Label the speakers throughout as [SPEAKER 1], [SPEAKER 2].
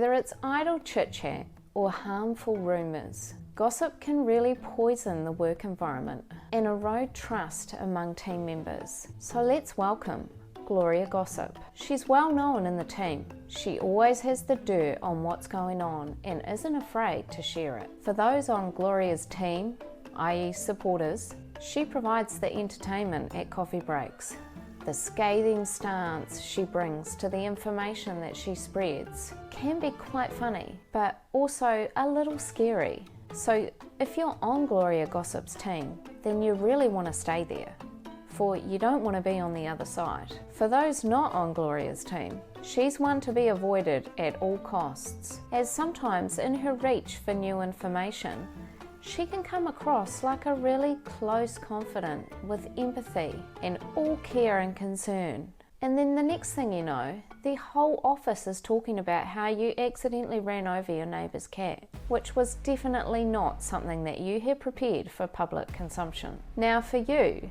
[SPEAKER 1] Whether it's idle chit-chat or harmful rumours, gossip can really poison the work environment and erode trust among team members. So let's welcome Gloria Gossip. She's well known in the team. She always has the dirt on what's going on and isn't afraid to share it. For those on Gloria's team, i.e. supporters, she provides the entertainment at coffee breaks. The scathing stance she brings to the information that she spreads can be quite funny, but also a little scary. So if you're on Gloria Gossip's team, then you really want to stay there, for you don't want to be on the other side. For those not on Gloria's team, she's one to be avoided at all costs, as sometimes in her reach for new information, she can come across like a really close confidant with empathy and all care and concern. And then the next thing you know, the whole office is talking about how you accidentally ran over your neighbour's cat, which was definitely not something that you had prepared for public consumption. Now for you,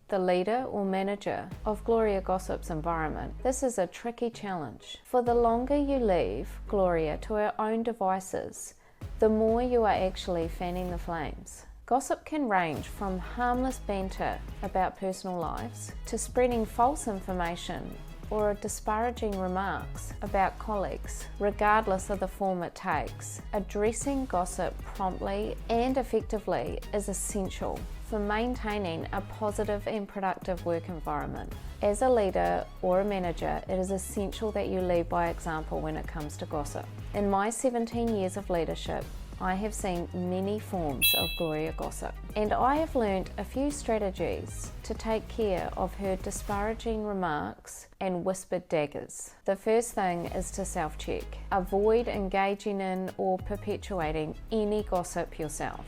[SPEAKER 1] the leader or manager of Gloria Gossip's environment, this is a tricky challenge. For the longer you leave Gloria to her own devices, the more you are actually fanning the flames. Gossip can range from harmless banter about personal lives to spreading false information or disparaging remarks about colleagues. Regardless of the form it takes, addressing gossip promptly and effectively is essential for maintaining a positive and productive work environment. As a leader or a manager, it is essential that you lead by example when it comes to gossip. In my 17 years of leadership, I have seen many forms of Gloria Gossip, and I have learned a few strategies to take care of her disparaging remarks and whispered daggers. The first thing is to self-check. Avoid engaging in or perpetuating any gossip yourself,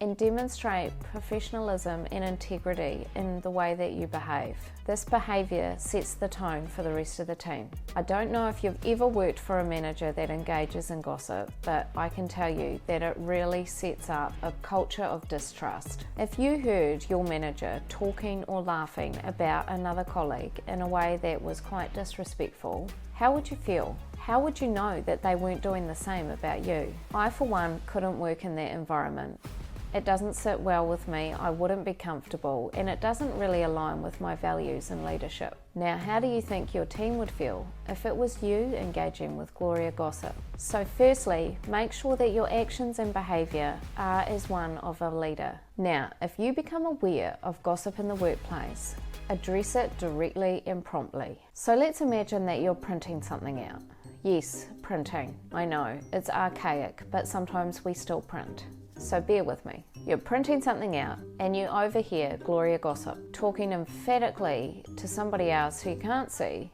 [SPEAKER 1] and demonstrate professionalism and integrity in the way that you behave. This behaviour sets the tone for the rest of the team. I don't know if you've ever worked for a manager that engages in gossip, but I can tell you that it really sets up a culture of distrust. If you heard your manager talking or laughing about another colleague in a way that was quite disrespectful, how would you feel? How would you know that they weren't doing the same about you? I, for one, couldn't work in that environment. It doesn't sit well with me, I wouldn't be comfortable, and it doesn't really align with my values and leadership. Now, how do you think your team would feel if it was you engaging with Gloria Gossip? So firstly, make sure that your actions and behaviour are as one of a leader. Now, if you become aware of gossip in the workplace, address it directly and promptly. So let's imagine that you're printing something out. Yes, printing. I know, it's archaic, but sometimes we still print. So bear with me. You're printing something out and you overhear Gloria Gossip talking emphatically to somebody else who you can't see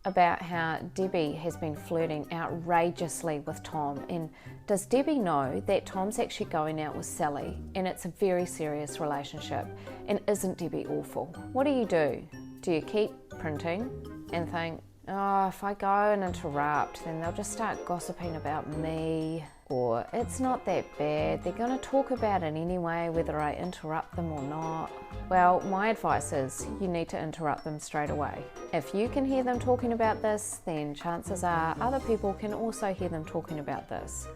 [SPEAKER 1] about how Debbie has been flirting outrageously with Tom, and does Debbie know that Tom's actually going out with Sally and it's a very serious relationship, and isn't Debbie awful? What do? Do you keep printing and think, oh, if I go and interrupt, then they'll just start gossiping about me? Or it's not that bad, they're going to talk about it anyway, whether I interrupt them or not. Well, my advice is you need to interrupt them straight away. If you can hear them talking about this, then chances are other people can also hear them talking about this.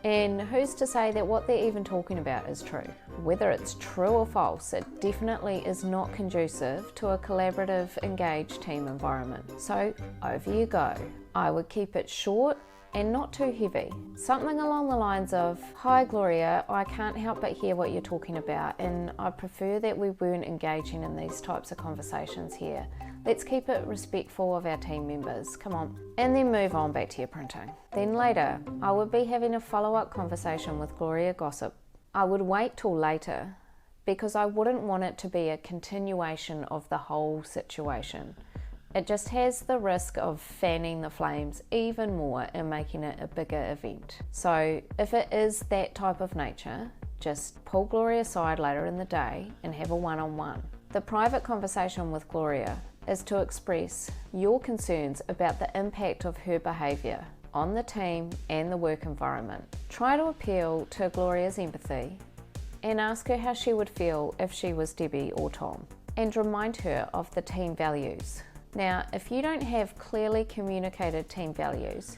[SPEAKER 1] And who's to say that what they're even talking about is true? Whether it's true or false, it definitely is not conducive to a collaborative, engaged team environment. So over you go. I would keep it short and not too heavy. Something along the lines of, "Hi Gloria, I can't help but hear what you're talking about, and I prefer that we weren't engaging in these types of conversations here. Let's keep it respectful of our team members, come on." And then move on back to your printing. Then later, I would be having a follow-up conversation with Gloria Gossip. I would wait till later because I wouldn't want it to be a continuation of the whole situation. It just has the risk of fanning the flames even more and making it a bigger event. So if it is that type of nature, just pull Gloria aside later in the day and have a one-on-one. The private conversation with Gloria is to express your concerns about the impact of her behaviour on the team and the work environment. Try to appeal to Gloria's empathy and ask her how she would feel if she was Debbie or Tom, and remind her of the team values. Now, if you don't have clearly communicated team values,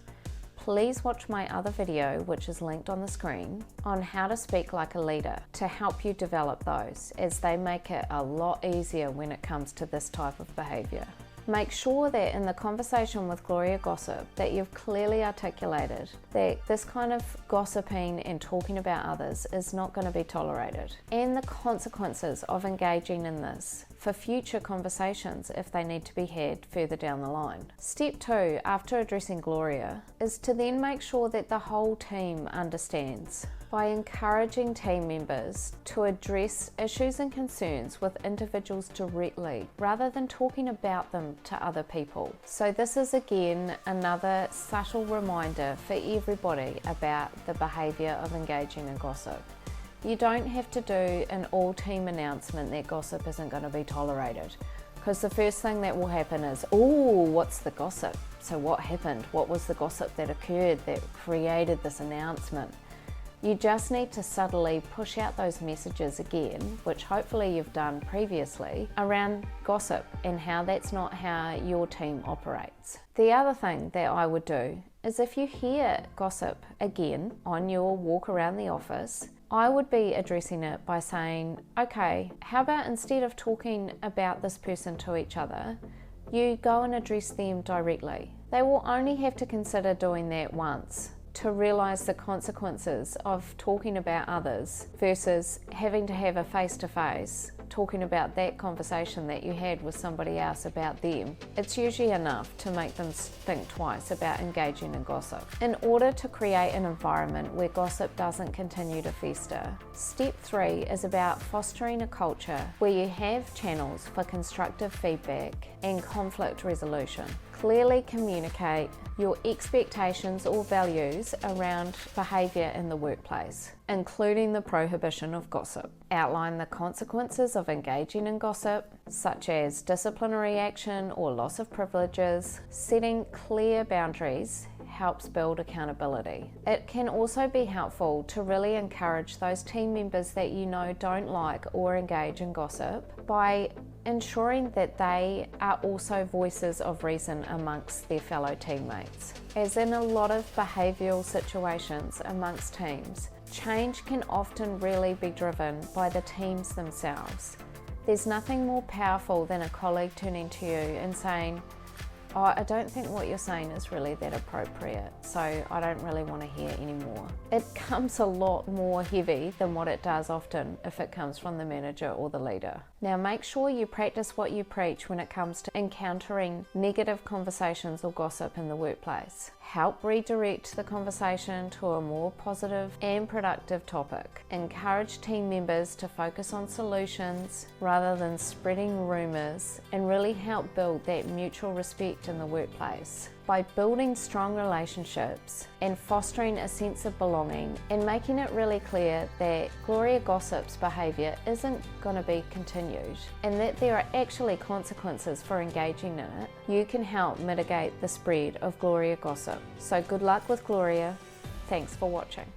[SPEAKER 1] please watch my other video, which is linked on the screen, on how to speak like a leader to help you develop those, as they make it a lot easier when it comes to this type of behaviour. Make sure that in the conversation with Gloria Gossip that you've clearly articulated that this kind of gossiping and talking about others is not going to be tolerated, and the consequences of engaging in this for future conversations if they need to be had further down the line. Step 2, after addressing Gloria, is to then make sure that the whole team understands by encouraging team members to address issues and concerns with individuals directly rather than talking about them to other people. So this is again another subtle reminder for everybody about the behaviour of engaging in gossip. You don't have to do an all-team announcement that gossip isn't going to be tolerated, because the first thing that will happen is, oh, what's the gossip? So what happened? What was the gossip that occurred that created this announcement? You just need to subtly push out those messages again, which hopefully you've done previously, around gossip and how that's not how your team operates. The other thing that I would do is, if you hear gossip again on your walk around the office, I would be addressing it by saying, okay, how about instead of talking about this person to each other, you go and address them directly. They will only have to consider doing that once to realise the consequences of talking about others versus having to have a face-to-face talking about that conversation that you had with somebody else about them. It's usually enough to make them think twice about engaging in gossip. In order to create an environment where gossip doesn't continue to fester, step 3 is about fostering a culture where you have channels for constructive feedback and conflict resolution. Clearly communicate your expectations or values around behaviour in the workplace, including the prohibition of gossip. Outline the consequences of engaging in gossip, such as disciplinary action or loss of privileges. Setting clear boundaries helps build accountability. It can also be helpful to really encourage those team members that you know don't like or engage in gossip by ensuring that they are also voices of reason amongst their fellow teammates. As in a lot of behavioural situations amongst teams, change can often really be driven by the teams themselves. There's nothing more powerful than a colleague turning to you and saying, oh, I don't think what you're saying is really that appropriate, so I don't really want to hear anymore. It comes a lot more heavy than what it does often if it comes from the manager or the leader. Now make sure you practice what you preach when it comes to encountering negative conversations or gossip in the workplace. Help redirect the conversation to a more positive and productive topic. Encourage team members to focus on solutions rather than spreading rumours, and really help build that mutual respect in the workplace. By building strong relationships and fostering a sense of belonging and making it really clear that Gloria Gossip's behaviour isn't going to be continued and that there are actually consequences for engaging in it, you can help mitigate the spread of Gloria Gossip. So good luck with Gloria. Thanks for watching.